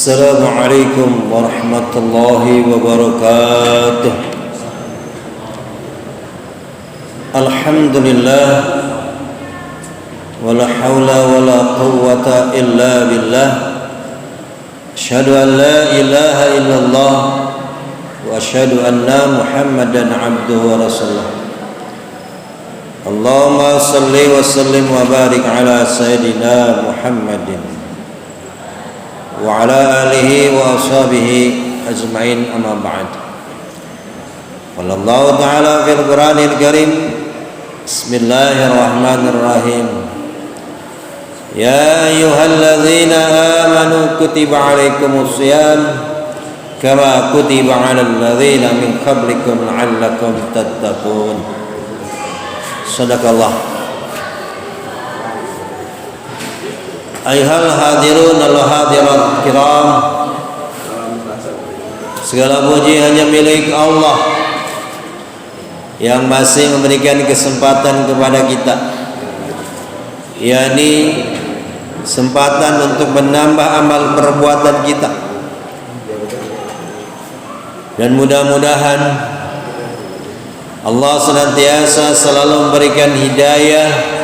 Assalamualaikum warahmatullahi wabarakatuh. Alhamdulillah, wala haula wala quwwata illa billah. Asyhadu an la ilaha illallah wa asyhadu anna Muhammadan abduhu wa rasuluh. Allahumma salli wa sallim wa barik ala sayyidina Muhammadin wa ala alihi wa ashabihi ajma'in, amma ba'd. Qala Allah ta'ala fil Qur'anil Karim, Bismillahirrahmanirrahim. Ya ayyuhalladzina amanu kutiba alaikumus shiyam kama kutiba 'alal ladzina min qablikum la'allakum tattaqun. Sadaqallah. Ayyuhal hadirun al hadirat kiram, segala puji hanya milik Allah yang masih memberikan kesempatan kepada kita, yakni kesempatan untuk menambah amal perbuatan kita, dan mudah-mudahan Allah senantiasa selalu memberikan hidayah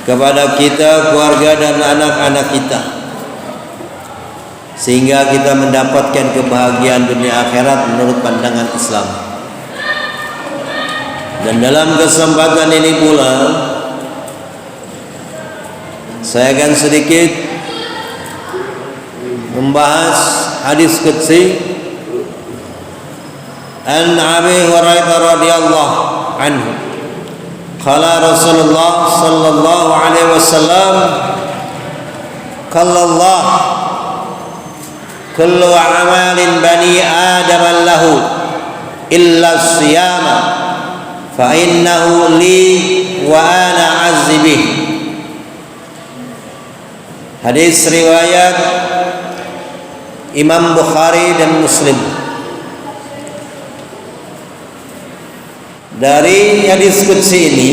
kepada kita, keluarga dan anak-anak kita, sehingga kita mendapatkan kebahagiaan dunia akhirat menurut pandangan Islam. Dan dalam kesempatan ini pula saya akan sedikit membahas hadis qudsi an Abi Hurairah radhiyallahu anhu. Qala Rasulullah sallallahu alaihi wasallam, qala Allah kullu amalin bani adam lahu illa siyama fa innahu li wa ana azbih. Hadis riwayat Imam Bukhari dan Muslim. Dari hadis qudsi ini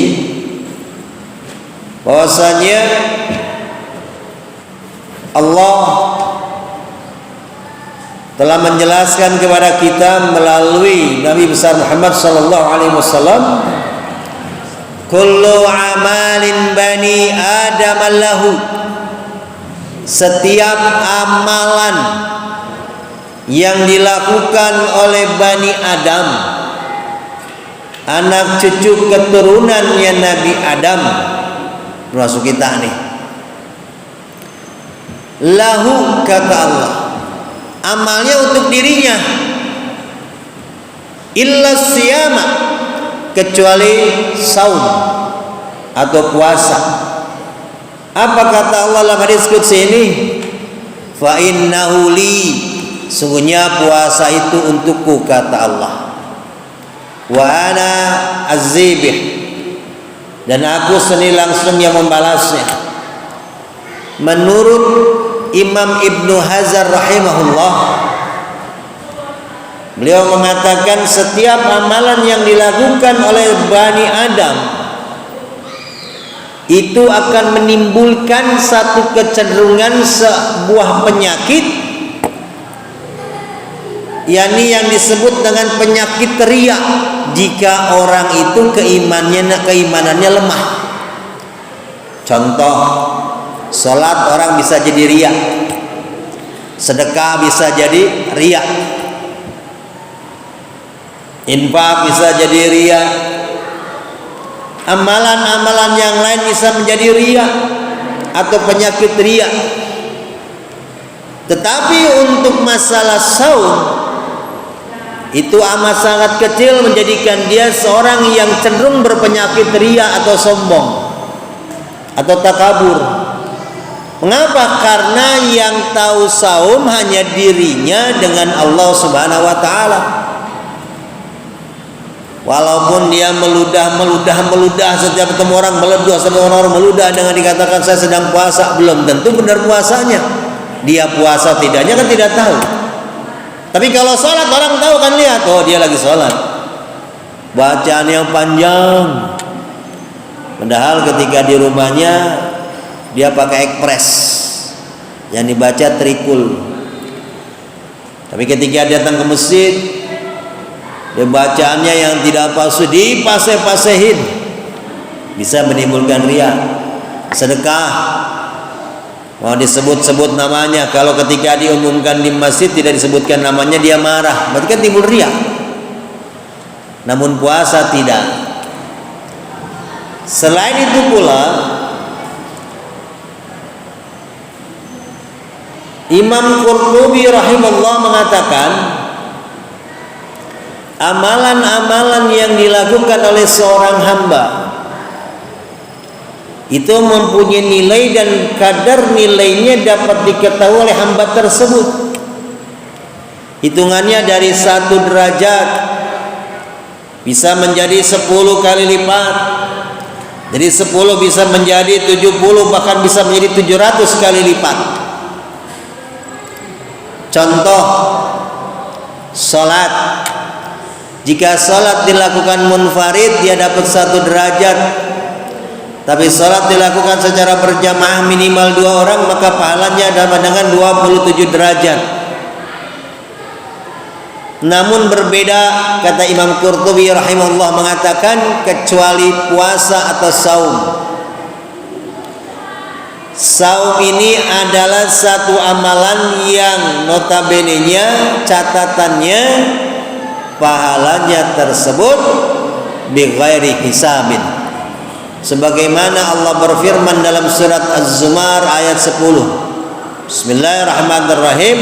bahwasanya Allah telah menjelaskan kepada kita melalui Nabi besar Muhammad sallallahu alaihi wasallam, kullu amalin bani adam lahu, setiap amalan yang dilakukan oleh Bani Adam, anak cucu keturunannya Nabi Adam, termasuk kita nih, lahu, kata Allah, amalnya untuk dirinya, illa siyama, kecuali saum atau puasa. Apa kata Allah dalam hadis qudsi ini? Fa innahu li, sungguhnya puasa itu untukku, kata Allah. Wa ana azibih, dan aku sendiri langsung yang membalasnya. Menurut Imam Ibnu Hazar rahimahullah, beliau mengatakan setiap amalan yang dilakukan oleh Bani Adam itu akan menimbulkan satu kecenderungan sebuah penyakit, yakni yang disebut dengan penyakit riya, jika orang itu keimanannya lemah. Contoh, salat orang bisa jadi riya, sedekah bisa jadi riya, infak bisa jadi riya, amalan-amalan yang lain bisa menjadi riya atau penyakit riya. Tetapi untuk masalah saum, itu amat sangat kecil menjadikan dia seorang yang cenderung berpenyakit riya atau sombong atau takabur. Mengapa? Karena yang tahu saum hanya dirinya dengan Allah Subhanahu wa taala. Walaupun dia meludah setiap ketemu orang meludah, setiap orang meludah dengan dikatakan saya sedang puasa, belum tentu benar puasanya. Dia puasa tidaknya kan tidak tahu. Tapi kalau sholat orang tahu kan, lihat, oh dia lagi sholat, bacaan yang panjang. Padahal ketika di rumahnya dia pakai ekpres, yang dibaca trikul, Tapi ketika datang ke masjid, dia bacaannya yang tidak palsu dipaseh-pasehin, bisa menimbulkan riya. Sedekah mau disebut-sebut namanya, kalau ketika diumumkan di masjid tidak disebutkan namanya dia marah, berarti kan timbul riya. Namun puasa tidak. Selain itu pula, Imam Qurtubi rahimahullah mengatakan, amalan-amalan yang dilakukan oleh seorang hamba itu mempunyai nilai dan kadar nilainya dapat diketahui oleh hamba tersebut. Hitungannya dari 1 derajat bisa menjadi 10 kali lipat. Jadi 10 bisa menjadi 70, bahkan bisa menjadi 700 kali lipat. Contoh, salat. Jika salat dilakukan munfarid dia dapat 1 derajat. Tapi salat dilakukan secara berjamaah minimal 2 orang, maka pahalanya dapat dengan 27 derajat. Namun berbeda, kata Imam Qurtubi rahimahullah mengatakan, kecuali puasa atau saum. Saum ini adalah satu amalan yang notabene-nya, catatannya, pahalanya tersebut bighairi hisabin. Sebagaimana Allah berfirman dalam surat Az-Zumar ayat 10. Bismillahirrahmanirrahim.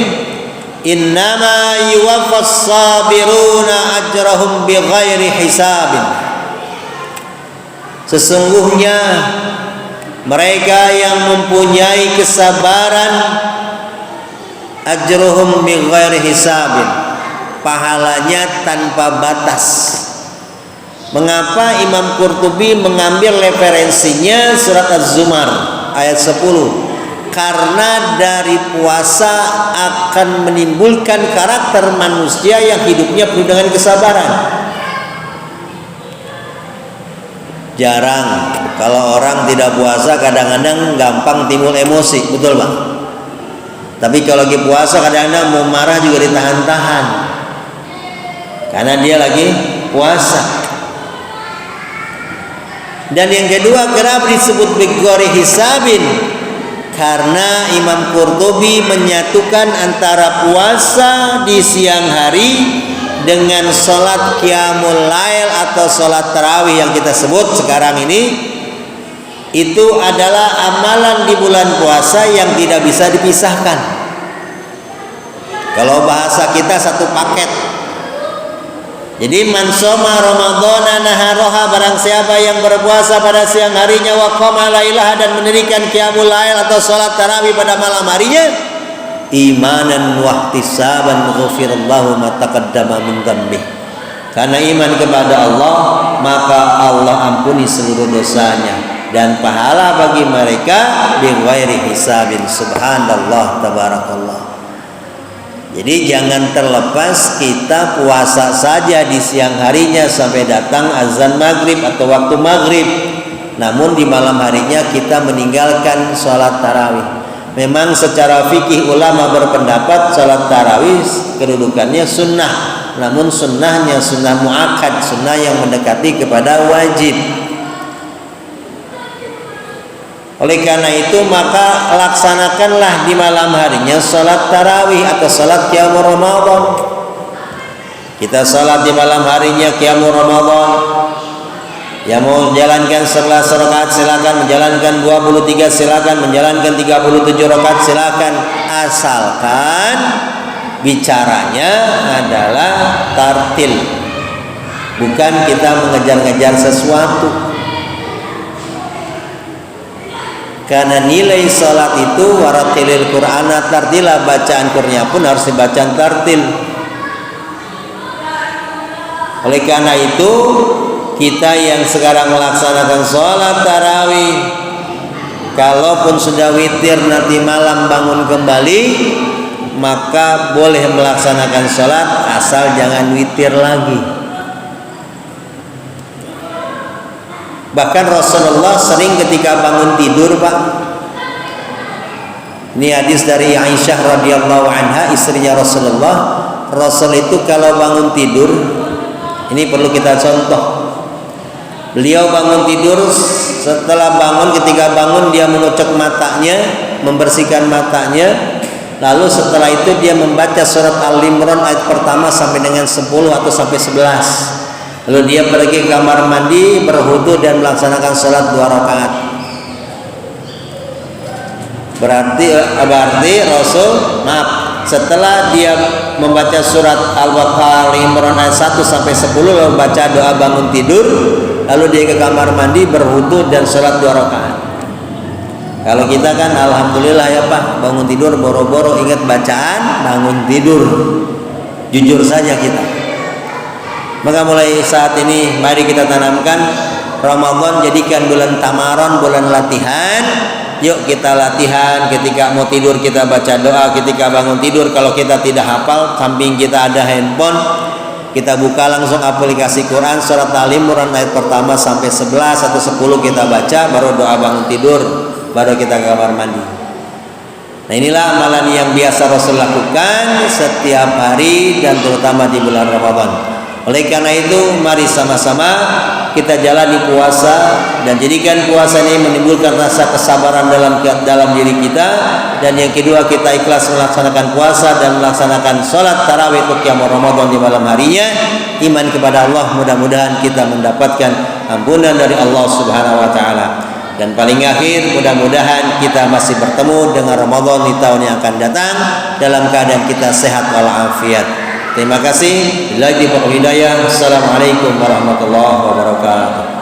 Innama yuwaffas sabiruna ajrahum bighairi hisabin. Sesungguhnya mereka yang mempunyai kesabaran, ajruhum bighairi hisabin, pahalanya tanpa batas. Mengapa Imam Qurtubi mengambil referensinya surat Az-Zumar ayat 10? Karena dari puasa akan menimbulkan karakter manusia yang hidupnya penuh dengan kesabaran. Jarang kalau orang tidak puasa, kadang-kadang gampang timbul emosi, betul Bang? Tapi kalau lagi puasa kadang-kadang mau marah juga ditahan-tahan, karena dia lagi puasa. Dan yang kedua, kenapa disebut bighairi hisabin? Karena Imam Qurtubi menyatukan antara puasa di siang hari dengan sholat qiyamul lail atau sholat tarawih yang kita sebut sekarang ini. Itu adalah amalan di bulan puasa yang tidak bisa dipisahkan. Kalau bahasa kita satu paket. Jadi man shoma ramadhana naharoha, barang siapa yang berpuasa pada siang harinya wa qama lailaha, dan mendirikan qiyamul lail atau salat tarawih pada malam harinya, imanan wa ihtisaban ghufirallahu ma taqaddama min dzambih. Karena iman kepada Allah, maka Allah ampuni seluruh dosanya, dan pahala bagi mereka bighairi hisabin. Subhanallah, tabarakallah. Jadi jangan terlepas kita puasa saja di siang harinya sampai datang azan maghrib atau waktu maghrib, namun di malam harinya kita meninggalkan sholat tarawih. Memang secara fikih ulama berpendapat sholat tarawih kedudukannya sunnah, namun sunnahnya sunnah muakkad, sunnah yang mendekati kepada wajib. Oleh karena itu maka laksanakanlah di malam harinya salat tarawih atau salat qiyamul Ramadan. Kita salat di malam harinya qiyamul Ramadan. Yang mau menjalankan 11 rakaat silakan, menjalankan 23 silakan, menjalankan 37 rakaat silakan, asalkan bicaranya adalah tartil. Bukan kita mengejar-ngejar sesuatu. Karena nilai salat itu waratilil Qur'ana tartila, bacaan Qur'annya pun harus dibaca tartil. Oleh karena itu kita yang sekarang melaksanakan sholat tarawih, kalaupun sudah witir nanti malam bangun kembali, maka boleh melaksanakan sholat asal jangan witir lagi. Bahkan Rasulullah sering ketika bangun tidur, Pak. Ini hadis dari Aisyah radhiyallahu anha, istrinya Rasulullah. Rasul itu kalau bangun tidur, ini perlu kita contoh. Beliau bangun tidur, setelah bangun, ketika bangun dia mengucek matanya, membersihkan matanya, lalu setelah itu dia membaca surat Al-Imran ayat pertama sampai dengan 10 atau sampai 11. Lalu dia pergi ke kamar mandi, berwudu dan melaksanakan salat 2 rakaat. Berarti Rasul, setelah dia membaca surat Al-Imran ayat 1 sampai 10, lalu baca doa bangun tidur, lalu dia ke kamar mandi, berwudu dan salat 2 rakaat. Kalau kita kan alhamdulillah ya Pak, bangun tidur boro-boro ingat bacaan bangun tidur. Jujur saja kita. Maka mulai saat ini mari kita tanamkan Ramadan jadikan bulan tamaron, bulan latihan. Yuk kita latihan, ketika mau tidur kita baca doa, ketika bangun tidur kalau kita tidak hafal, samping kita ada handphone, kita buka langsung aplikasi Quran surat Al-Imran ayat pertama sampai 11 atau 10 kita baca, baru doa bangun tidur, baru kita ke kamar mandi. Nah inilah amalan yang biasa Rasul lakukan setiap hari dan terutama di bulan Ramadan. Oleh karena itu mari sama-sama kita jalani puasa dan jadikan puasa ini menimbulkan rasa kesabaran dalam diri kita, dan yang kedua kita ikhlas melaksanakan puasa dan melaksanakan sholat tarawih untuk qiyam Ramadan di malam harinya. Iman kepada Allah, mudah-mudahan kita mendapatkan ampunan dari Allah Subhanahu wa taala. Dan paling akhir mudah-mudahan kita masih bertemu dengan Ramadan di tahun yang akan datang dalam keadaan kita sehat walafiat. Terima kasih. Bila diberi hidayah. Assalamualaikum warahmatullahi wabarakatuh.